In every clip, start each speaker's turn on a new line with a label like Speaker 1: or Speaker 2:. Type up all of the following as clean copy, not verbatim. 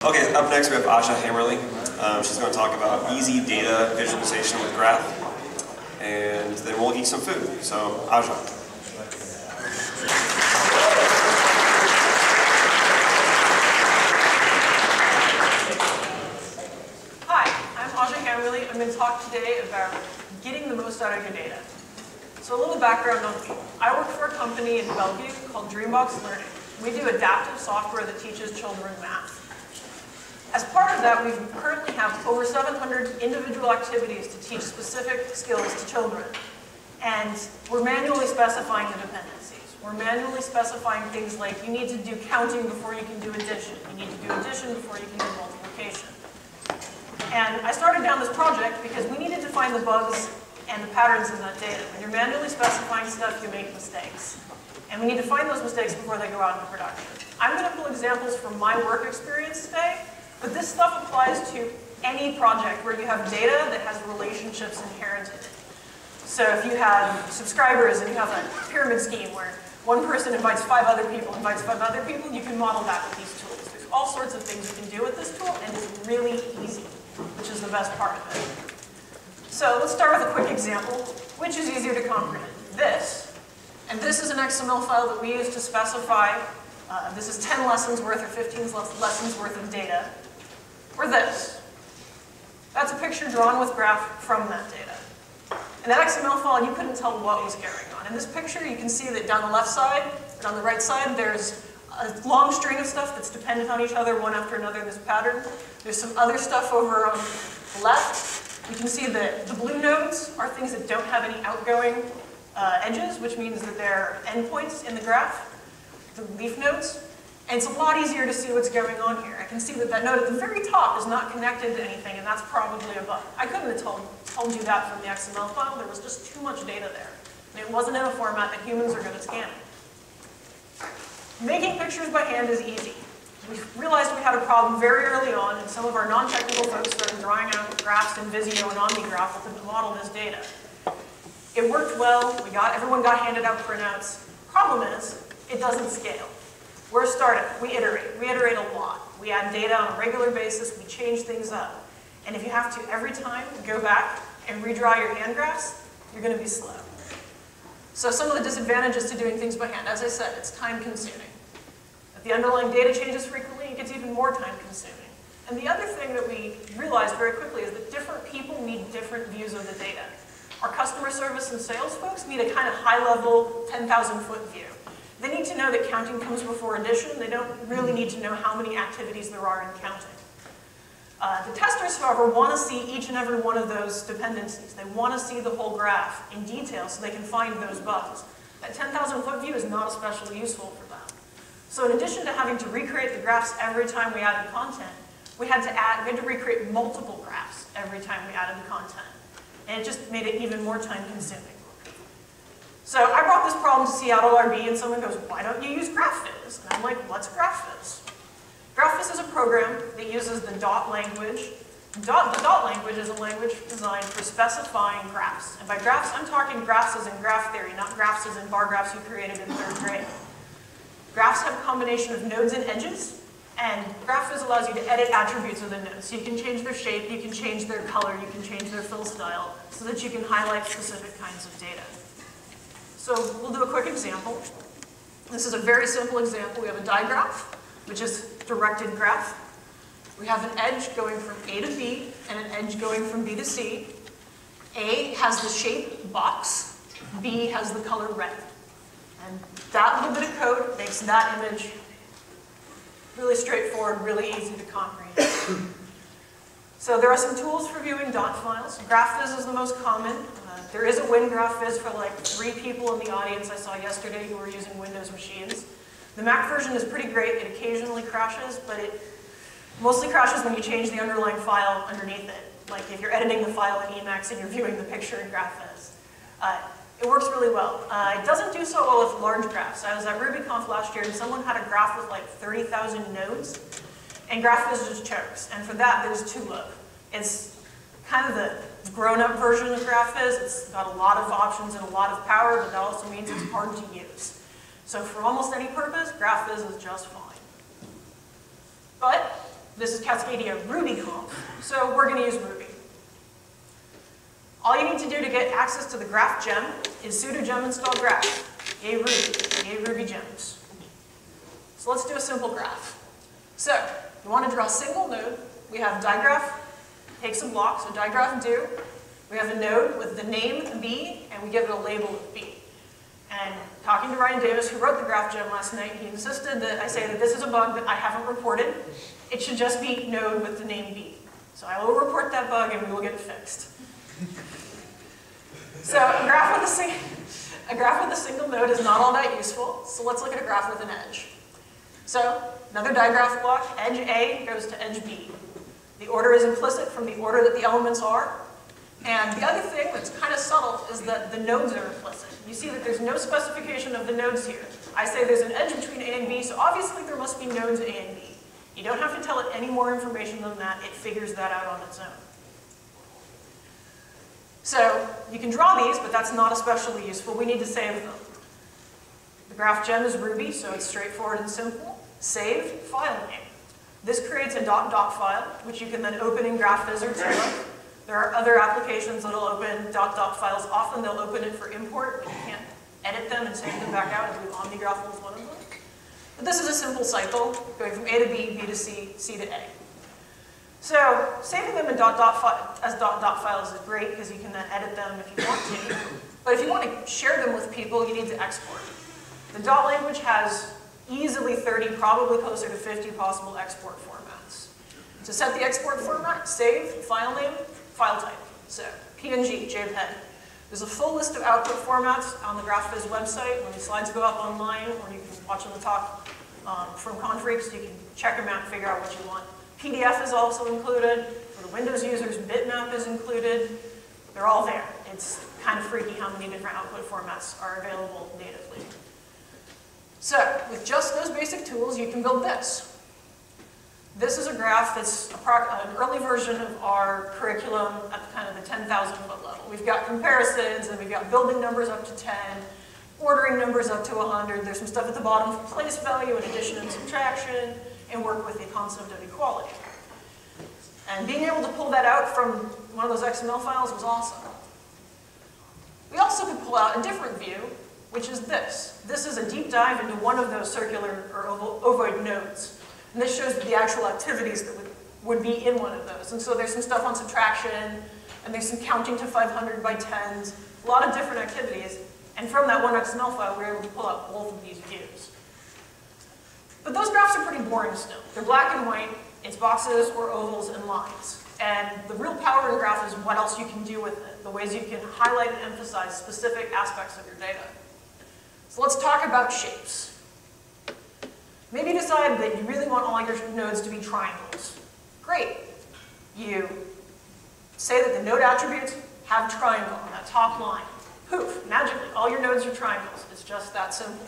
Speaker 1: Okay, up next we have Aja Hammerly. She's going to talk about easy data visualization with graph, and then we'll eat some food. So, Aja.
Speaker 2: Hi, I'm Aja Hammerly. I'm going to talk today about getting the most out of your data. So a little background on me. I work for a company in Bellevue called Dreambox Learning. We do adaptive software that teaches children math. As part of that, we currently have over 700 individual activities to teach specific skills to children. And we're manually specifying the dependencies. We're manually specifying things like you need to do counting before you can do addition. You need to do addition before you can do multiplication. And I started down this project because we needed to find the bugs and the patterns in that data. When you're manually specifying stuff, you make mistakes. And we need to find those mistakes before they go out into production. I'm going to pull examples from my work experience today. But this stuff applies to any project where you have data that has relationships inherent in it. So if you have subscribers and you have a pyramid scheme where one person invites 5 other people, you can model that with these tools. There's all sorts of things you can do with this tool, and it's really easy, which is the best part of it. So let's start with a quick example. Which is easier to comprehend? This, and this is an XML file that we use to specify, this is 10 lessons worth or 15 lessons worth of data. Or this. That's a picture drawn with graph from that data. In that XML file, you couldn't tell what was going on. In this picture, you can see that down the left side and on the right side, there's a long string of stuff that's dependent on each other, one after another in this pattern. There's some other stuff over on the left. You can see that the blue nodes are things that don't have any outgoing edges, which means that they're endpoints in the graph, the leaf nodes. And it's a lot easier to see what's going on here. I can see that that node at the very top is not connected to anything, and that's probably a bug. I couldn't have told you that from the XML file. There was just too much data there. And it wasn't in a format that humans are going to scan it. Making pictures by hand is easy. We realized we had a problem very early on, and some of our non-technical folks started drawing out graphs in Visio and OmniGraph to model this data. It worked well. Everyone got handed out printouts. Problem is, it doesn't scale. We're a startup. We iterate. We iterate a lot. We add data on a regular basis. We change things up. And if you have to every time go back and redraw your hand graphs, you're going to be slow. So some of the disadvantages to doing things by hand, as I said, it's time consuming. If the underlying data changes frequently, it gets even more time consuming. And the other thing that we realized very quickly is that different people need different views of the data. Our customer service and sales folks need a kind of high-level 10,000-foot view. They need to know that counting comes before addition. They don't really need to know how many activities there are in counting. The testers, however, want to see each and every one of those dependencies. They want to see the whole graph in detail so they can find those bugs. That 10,000-foot view is not especially useful for them. So in addition to having to recreate the graphs every time we added content, we had to recreate multiple graphs every time we added the content. And it just made it even more time consuming. So I brought this problem to Seattle RB, and someone goes, why don't you use GraphViz? And I'm like, what's GraphViz? GraphViz is a program that uses the dot language. The dot language is a language designed for specifying graphs. And by graphs, I'm talking graphs as in graph theory, not graphs as in bar graphs you created in 3rd grade. Graphs have a combination of nodes and edges, and GraphViz allows you to edit attributes of the nodes. So you can change their shape, you can change their color, you can change their fill style, so that you can highlight specific kinds of data. So we'll do a quick example. This is a very simple example. We have a digraph, which is directed graph. We have an edge going from A to B and an edge going from B to C. A has the shape box. B has the color red. And that little bit of code makes that image really straightforward, really easy to comprehend. So there are some tools for viewing dot files. GraphViz is the most common. There is a WinGraphViz for like 3 people in the audience I saw yesterday who were using Windows machines. The Mac version is pretty great. It occasionally crashes, but it mostly crashes when you change the underlying file underneath it. Like if you're editing the file in Emacs and you're viewing the picture in GraphViz. It works really well. It doesn't do so well with large graphs. I was at RubyConf last year and someone had a graph with like 30,000 nodes, and GraphViz just chokes. And for that, there's Tulip. It's kind of the grown-up version of GraphViz. It's got a lot of options and a lot of power, but that also means it's hard to use. So for almost any purpose, GraphViz is just fine. But This is Cascadia RubyConf, so we're going to use Ruby. All you need to do to get access to the graph gem is sudo gem install graph. Yay Ruby, yay Ruby gems. So let's do a simple graph. So, you want to draw a single node. We have digraph, take some blocks, so digraph do. We have a node with the name B, and we give it a label of B. And talking to Ryan Davis, who wrote the graph gem last night, he insisted that I say that this is a bug that I haven't reported. It should just be node with the name B. So I will report that bug and we will get it fixed. So a graph with a single node is not all that useful, so let's look at a graph with an edge. So another digraph block, edge A goes to edge B. The order is implicit from the order that the elements are. And the other thing that's kind of subtle is that the nodes are implicit. You see that there's no specification of the nodes here. I say there's an edge between A and B, so obviously there must be nodes A and B. You don't have to tell it any more information than that. It figures that out on its own. So you can draw these, but that's not especially useful. We need to save them. The graph gem is Ruby, so it's straightforward and simple. Save file name. This creates a .dot file, which you can then open in GraphViz or Tura. There are other applications that will open .dot files. Often they'll open it for import, but you can't edit them and save them back out. I believe OmniGraph was one of them. But this is a simple cycle, going from A to B, B to C, C to A. So saving them in as .dot files is great because you can then edit them if you want to. But if you want to share them with people, you need to export. The dot language has easily 30, probably closer to 50 possible export formats. To set the export format, save, file name, file type. So PNG, JPEG. There's a full list of output formats on the GraphViz website. When the slides go up online, or you can watch them talk from Confreaks, you can check them out and figure out what you want. PDF is also included. For the Windows users, bitmap is included. They're all there. It's kind of freaky how many different output formats are available natively. So with just those basic tools, you can build this. This is a graph that's an early version of our curriculum at kind of the 10,000 foot level. We've got comparisons, and we've got building numbers up to 10, ordering numbers up to 100. There's some stuff at the bottom for place value and addition and subtraction, and work with the concept of equality. And being able to pull that out from one of those XML files was awesome. We also could pull out a different view, which is this. This is a deep dive into one of those circular or ovoid nodes. And this shows the actual activities that would be in one of those. And so there's some stuff on subtraction, and there's some counting to 500 by 10s, a lot of different activities. And from that one XML file, we were able to pull out both of these views. But those graphs are pretty boring still. They're black and white. It's boxes or ovals and lines. And the real power in graph is what else you can do with it, the ways you can highlight and emphasize specific aspects of your data. So let's talk about shapes. Maybe you decide that you really want all your nodes to be triangles. Great. You say that the node attributes have triangle on that top line. Poof, magically, all your nodes are triangles. It's just that simple.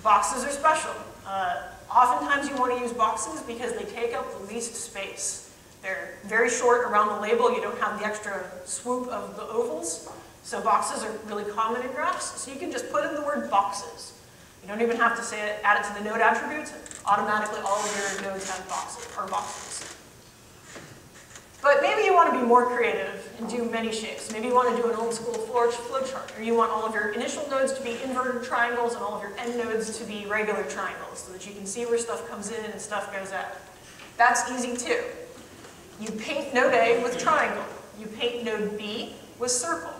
Speaker 2: Boxes are special. Oftentimes you want to use boxes because they take up the least space. They're very short around the label. You don't have the extra swoop of the ovals. So boxes are really common in graphs. So you can just put in the word boxes. You don't even have to say it, add it to the node attributes. Automatically, all of your nodes have boxes. But maybe you want to be more creative and do many shapes. Maybe you want to do an old school flowchart, or you want all of your initial nodes to be inverted triangles and all of your end nodes to be regular triangles so that you can see where stuff comes in and stuff goes out. That's easy too. You paint node A with triangle. You paint node B with circle.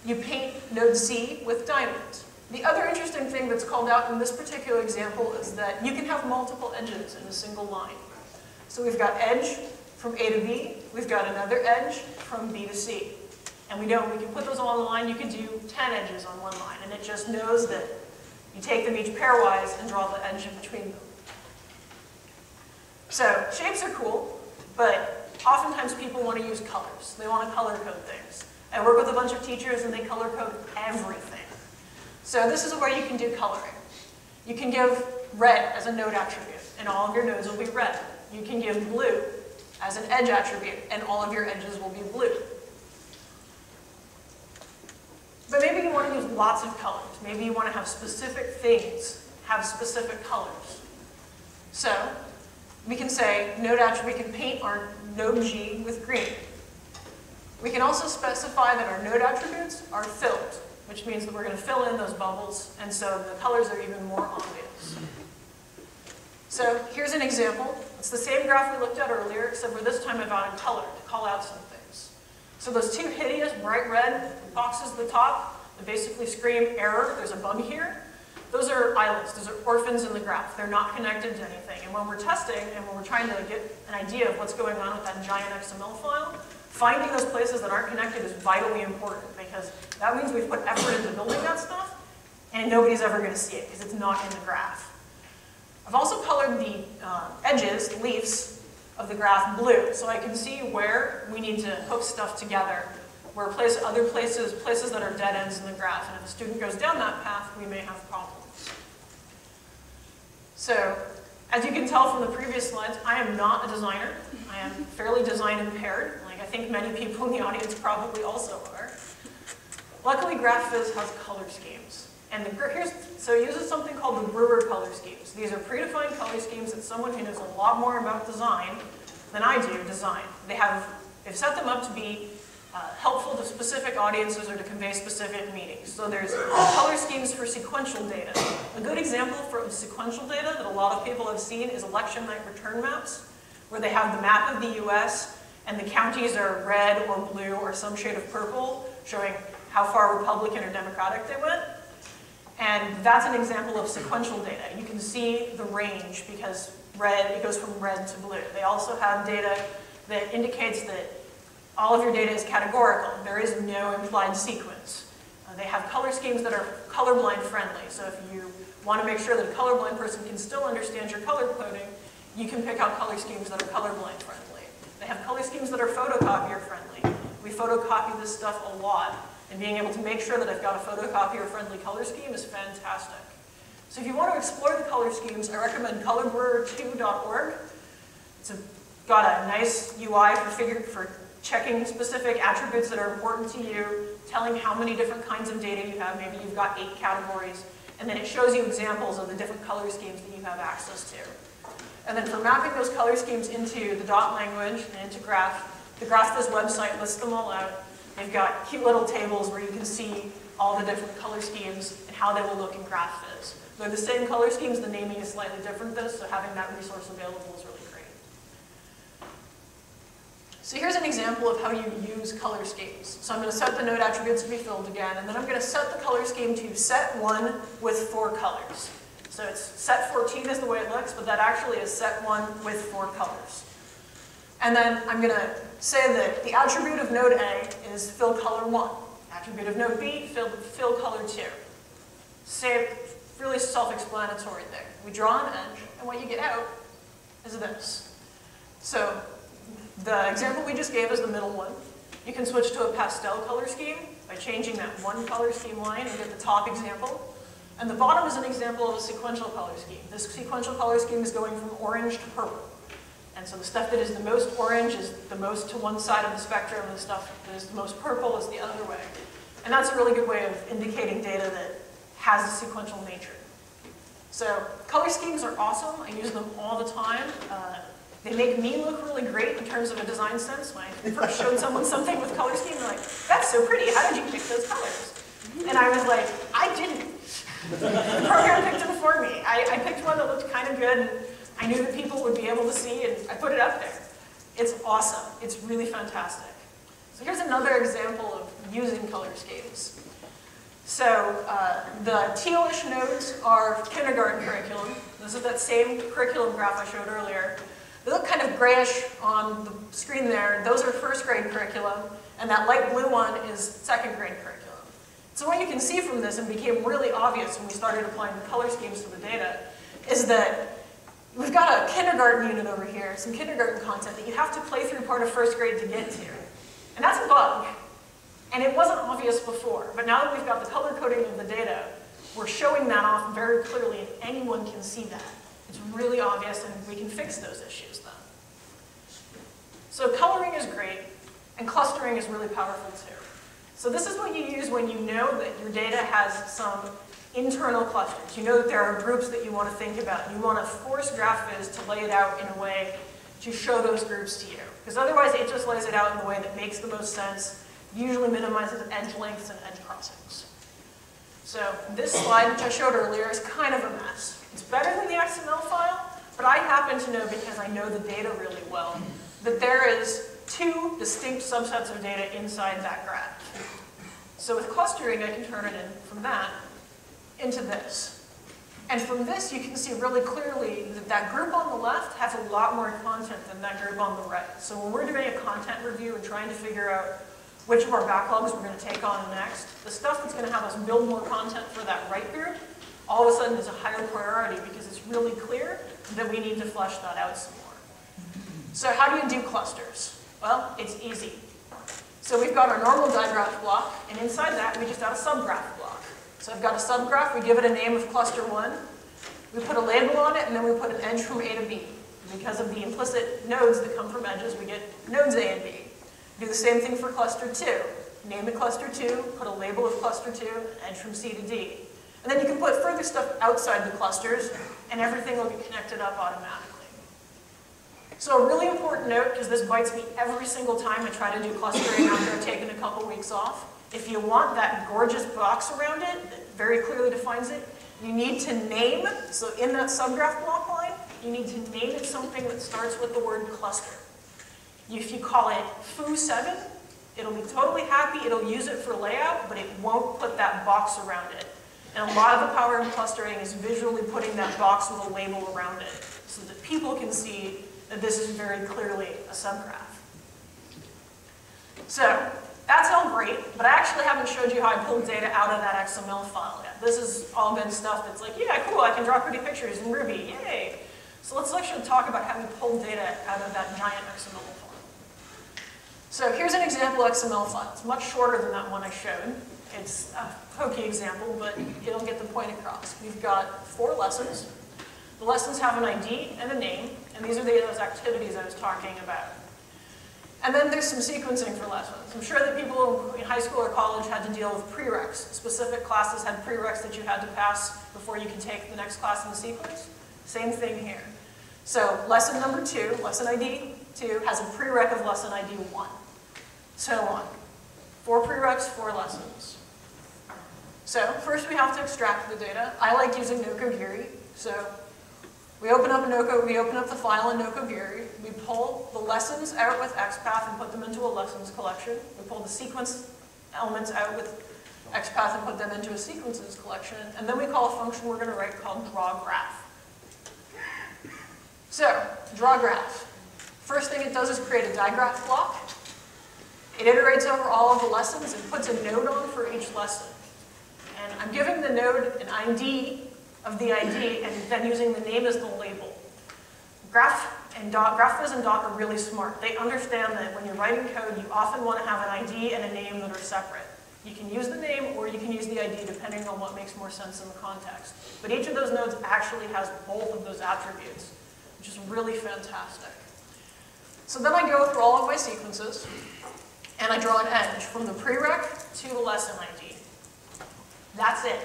Speaker 2: You paint node C with diamond. The other interesting thing that's called out in this particular example is that you can have multiple edges in a single line. So we've got edge from A to B, we've got another edge from B to C. And we can put those all on the line. You could do 10 edges on one line, and it just knows that you take them each pairwise and draw the edge in between them. So shapes are cool, but oftentimes people want to use colors. They want to color code things. I work with a bunch of teachers, and they color code everything. So this is where you can do coloring. You can give red as a node attribute, and all of your nodes will be red. You can give blue as an edge attribute, and all of your edges will be blue. But maybe you want to use lots of colors. Maybe you want to have specific things have specific colors. So we can say node attribute, we can paint our node G with green. We can also specify that our node attributes are filled, which means that we're going to fill in those bubbles, and so the colors are even more obvious. So here's an example. It's the same graph we looked at earlier, except for this time I've added color to call out some things. So those two hideous bright red boxes at the top that basically scream error, there's a bug here. Those are islands, those are orphans in the graph. They're not connected to anything. And when we're testing and when we're trying to get an idea of what's going on with that giant XML file, finding those places that aren't connected is vitally important because that means we've put effort into building that stuff and nobody's ever going to see it because it's not in the graph. I've also colored the edges, the leaves of the graph blue so I can see where we need to hook stuff together, where other places that are dead ends in the graph, and if a student goes down that path, we may have problems. So, as you can tell from the previous slides, I am not a designer. I am fairly design impaired, like I think many people in the audience probably also are. Luckily, GraphViz has color schemes. And so it uses something called the Brewer color schemes. These are predefined color schemes that someone who knows a lot more about design than I do design. They've set them up to be helpful to specific audiences or to convey specific meanings. So there's color schemes for sequential data. A good example for sequential data that a lot of people have seen is election night return maps, where they have the map of the US and the counties are red or blue or some shade of purple, showing how far Republican or Democratic they went. And that's an example of sequential data. You can see the range because it goes from red to blue. They also have data that indicates that all of your data is categorical. There is no implied sequence. They have color schemes that are colorblind friendly. So if you want to make sure that a colorblind person can still understand your color coding, you can pick out color schemes that are colorblind friendly. They have color schemes that are photocopier friendly. We photocopy this stuff a lot, and being able to make sure that I've got a photocopier friendly color scheme is fantastic. So if you want to explore the color schemes, I recommend colorbrewer2.org. It's got a nice UI for checking specific attributes that are important to you, telling how many different kinds of data you have. Maybe you've got 8 categories, and then it shows you examples of the different color schemes that you have access to. And then for mapping those color schemes into the dot language and into graph, the GraphViz website lists them all out. They've got cute little tables where you can see all the different color schemes and how they will look in GraphViz. They're the same color schemes, the naming is slightly different though, so having that resource available is really great. So here's an example of how you use color schemes. So I'm going to set the node attributes to be filled again, and then I'm going to set the color scheme to set1 with 4 colors. So it's set 14 is the way it looks, but that actually is set1 with 4 colors. And then I'm going to say that the attribute of node A is fill color 1. Attribute of node B, fill color 2. Really self-explanatory there. We draw an edge, and what you get out is this. So the example we just gave is the middle one. You can switch to a pastel color scheme by changing that one color scheme line and get the top example. And the bottom is an example of a sequential color scheme. This sequential color scheme is going from orange to purple. And so the stuff that is the most orange is the most to one side of the spectrum, and the stuff that is the most purple is the other way. And that's a really good way of indicating data that has a sequential nature. So color schemes are awesome. I use them all the time. They make me look really great in terms of a design sense. When I first showed someone something with color scheme, they're like, that's so pretty, how did you pick those colors? And I was like, I didn't. The program picked them for me. I picked one that looked kind of good, and I knew that people would be able to see, and I put it up there. It's awesome. It's really fantastic. So here's another example of using color schemes. So the tealish nodes are kindergarten curriculum. This is that same curriculum graph I showed earlier. They look kind of grayish on the screen there. Those are first grade curriculum, and that light blue one is second grade curriculum. So what you can see from this, and became really obvious when we started applying the color schemes to the data, is that we've got a kindergarten unit over here, some kindergarten content that you have to play through part of first grade to get to. And that's a bug. And it wasn't obvious before, but now that we've got the color coding of the data, we're showing that off very clearly, and anyone can see that. It's really obvious, and we can fix those issues then. So coloring is great, and clustering is really powerful too. So this is what you use when you know that your data has some internal clusters. You know that there are groups that you want to think about. You want to force GraphViz to lay it out in a way to show those groups to you. Because otherwise it just lays it out in the way that makes the most sense, usually minimizes edge lengths and edge crossings. So this slide, which I showed earlier, is kind of a mess. It's better than the XML file, but I happen to know, because I know the data really well, that there is two distinct subsets of data inside that graph. So with clustering, I can turn it in from that into this. And from this, you can see really clearly that that group on the left has a lot more content than that group on the right. So when we're doing a content review and trying to figure out which of our backlogs we're going to take on next, the stuff that's going to have us build more content for that right group, all of a sudden is a higher priority because it's really clear that we need to flesh that out some more. So how do you do clusters? Well, it's easy. So we've got our normal digraph block, and inside that we just add a subgraph block. So I've got a subgraph, we give it a name of cluster 1, we put a label on it, and then we put an edge from A to B. Because of the implicit nodes that come from edges, we get nodes A and B. Do the same thing for cluster 2. Name it cluster 2, put a label of cluster 2, edge from C to D. And then you can put further stuff outside the clusters, and everything will get connected up automatically. So a really important note, because this bites me every single time I try to do clustering after I've taken a couple weeks off. If you want that gorgeous box around it that very clearly defines it, you need to name, so in that subgraph block line, you need to name it something that starts with the word cluster. If you call it foo7, it'll be totally happy, it'll use it for layout, but it won't put that box around it. And a lot of the power in clustering is visually putting that box with a label around it, so that people can see that this is very clearly a subgraph. So, that's all great, but I actually haven't showed you how I pulled data out of that XML file yet. This has all been stuff that's like, yeah, cool, I can draw pretty pictures in Ruby, yay. So let's actually talk about how we pulled data out of that giant XML file. So here's an example XML file. It's much shorter than that one I showed. It's a hokey example, but it'll get the point across. We've got 4 lessons. The lessons have an ID and a name, and these are those activities I was talking about. And then there's some sequencing for lessons. I'm sure that people in high school or college had to deal with prereqs. Specific classes had prereqs that you had to pass before you could take the next class in the sequence. Same thing here. So lesson number 2, lesson ID 2, has a prereq of lesson ID 1. So on. 4 prereqs, 4 lessons. So first we have to extract the data. I like using Nokogiri. So we open up the file in Nokogiri. We pull the lessons out with XPath and put them into a lessons collection. We pull the sequence elements out with XPath and put them into a sequences collection. And then we call a function we're going to write called drawGraph. So, drawGraph. First thing it does is create a digraph block. It iterates over all of the lessons and puts a node on for each lesson. And I'm giving the node an ID of the ID and then using the name as the label. GraphViz and Dot are really smart. They understand that when you're writing code, you often want to have an ID and a name that are separate. You can use the name or you can use the ID depending on what makes more sense in the context. But each of those nodes actually has both of those attributes, which is really fantastic. So then I go through all of my sequences and I draw an edge from the prereq to the lesson ID. That's it.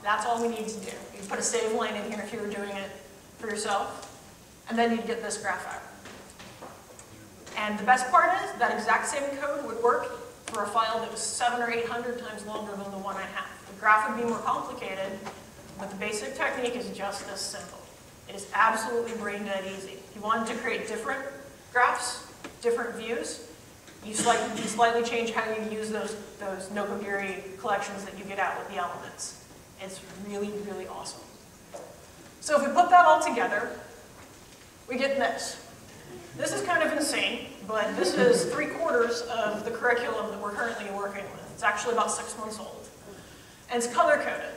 Speaker 2: That's all we need to do. You put a save line in here if you were doing it for yourself, and then you'd get this graph out. And the best part is that exact same code would work for a file that was 700 or 800 times longer than the one I have. The graph would be more complicated, but the basic technique is just as simple. It is absolutely brain dead easy. If you wanted to create different graphs, different views, you slightly change how you use those Nokogiri collections that you get out with the elements. It's really, really awesome. So if we put that all together, we get this. This is kind of insane, but this is 3/4 of the curriculum that we're currently working with. It's actually about 6 months old. And it's color-coded.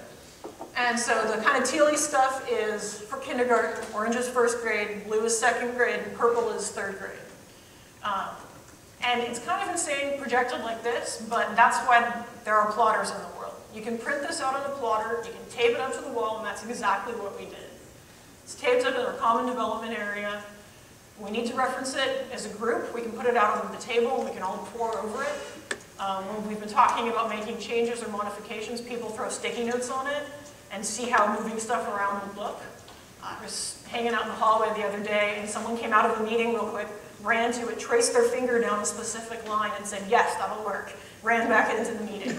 Speaker 2: And so the kind of tealy stuff is for kindergarten, orange is 1st grade, blue is 2nd grade, and purple is 3rd grade. And it's kind of insane projected like this, but that's why there are plotters in the world. You can print this out on a plotter, you can tape it up to the wall, and that's exactly what we did. It's taped up in our common development area. When we need to reference it as a group, we can put it out on the table and we can all pore over it. When we've been talking about making changes or modifications, people throw sticky notes on it and see how moving stuff around would look. I was hanging out in the hallway the other day, and someone came out of a meeting real quick, ran to it, traced their finger down a specific line, and said, yes, that'll work. Ran back into the meeting.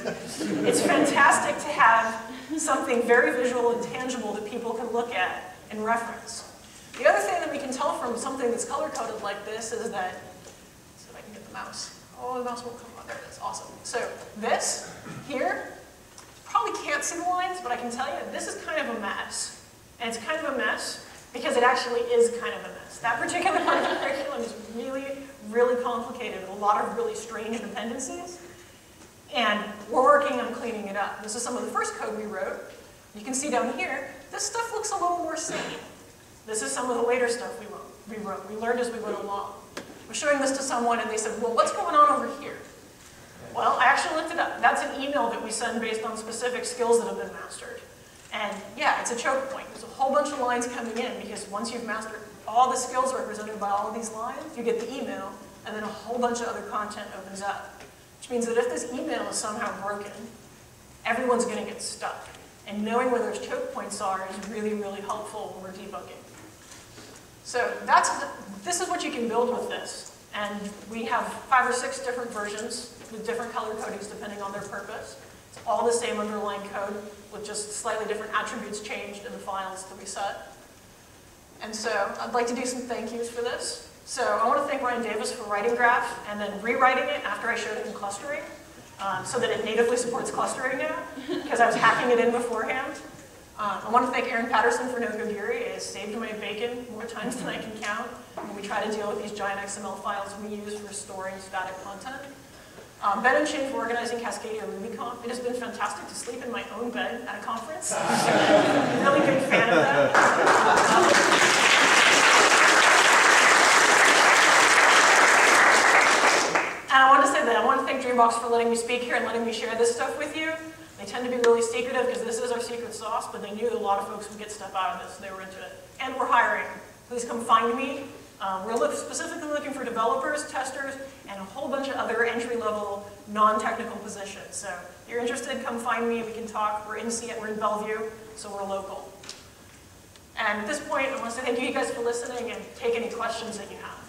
Speaker 2: It's fantastic to have something very visual and tangible that people can look at and reference. The other thing that we can tell from something that's color-coded like this is that, let's see if I can get the mouse. Oh, the mouse won't come on. There it is. Awesome. So this here, probably can't see the lines, but I can tell you this is kind of a mess. And it's kind of a mess because it actually is kind of a mess. That particular part of the curriculum is really, really complicated with a lot of really strange dependencies. And we're working on cleaning it up. This is some of the first code we wrote. You can see down here, this stuff looks a little more sane. This is some of the later stuff we wrote. We learned as we went along. I was showing this to someone and they said, well, what's going on over here? Well, I actually looked it up. That's an email that we send based on specific skills that have been mastered. And yeah, it's a choke point. There's a whole bunch of lines coming in because once you've mastered all the skills represented by all of these lines, you get the email, and then a whole bunch of other content opens up. Which means that if this email is somehow broken, everyone's going to get stuck. And knowing where those choke points are is really, really helpful when we're debugging. So this is what you can build with this. And we have 5 or 6 different versions with different color codings depending on their purpose. It's all the same underlying code with just slightly different attributes changed in the files that we set. And so I'd like to do some thank yous for this. So I want to thank Ryan Davis for writing Graph and then rewriting it after I showed him clustering so that it natively supports clustering now because I was hacking it in beforehand. I want to thank Aaron Patterson for no-codiri. It has saved my bacon more times than I can count when we try to deal with these giant XML files we use for storing static content. Ben and Shane for organizing Cascadia RubyConf. It has been fantastic to sleep in my own bed at a conference. I'm a really big fan of that. And I want to say that I want to thank Dreambox for letting me speak here and letting me share this stuff with you. They tend to be really secretive because this is our secret sauce, but they knew that a lot of folks would get stuff out of this, so they were into it. And we're hiring. Please come find me. We're specifically looking for developers, testers, and a whole bunch of other entry-level, non-technical positions. So if you're interested, come find me. We can talk. We're in Bellevue, so we're local. And at this point, I want to say thank you guys for listening and take any questions that you have.